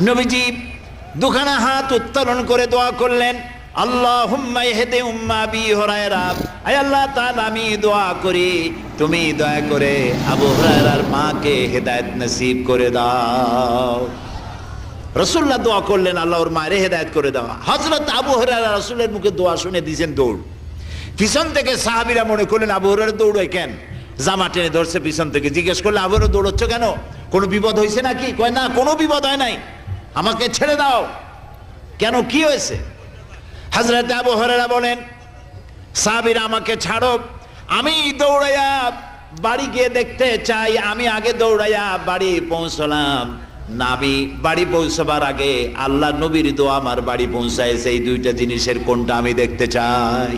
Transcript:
নবীজি দুখানা হাত উত্তোলন করে দোয়া করলেন, আল্লাহুম্মা ইহদি উম্মা আবি হুরায়রা, আয় আল্লাহ তাআলা আমি দোয়া করি তুমি দয়া করে আবু হুরায়রার মাকে হেদায়েত নসিব করে দাও। রাসূলুল্লাহ দোয়া করলেন আল্লাহ ওর মায়ের হেদায়েত করে দাও। হযরত আবু হুরায়রা রাসূলের মুখে দোয়া শুনে দিয়েছেন দৌড়। পিছন থেকে সাহাবীরা মনে করলেন আবু হুরায়রা দৌড়ায় কেন, জামা টেনে ধরছে পিছন থেকে। জিজ্ঞেস করলে আবু হুরায়রা দৌড়চ্ছ কেন, কোনো বিপদ হয়েছে নাকি? কয় না, কোনো বিপদ হয় নাই, আমাকে ছেড়ে দাও। কেন, কি হয়েছে? হযরত আবু হুরায়রা বলেন, সাহাবীরা আমাকে ছাড়ো, আমি দৌড়াইয়া বাড়ি গিয়ে দেখতে চাই। আমি আগে দৌড়াইয়া বাড়ি পৌঁছলাম, নাবি বাড়ি পৌঁছবার আগে আল্লাহ নবীর দোয়া আমার বাড়ি পৌঁছায়। সেই দুইটা জিনিসের কোনটা আমি দেখতে চাই।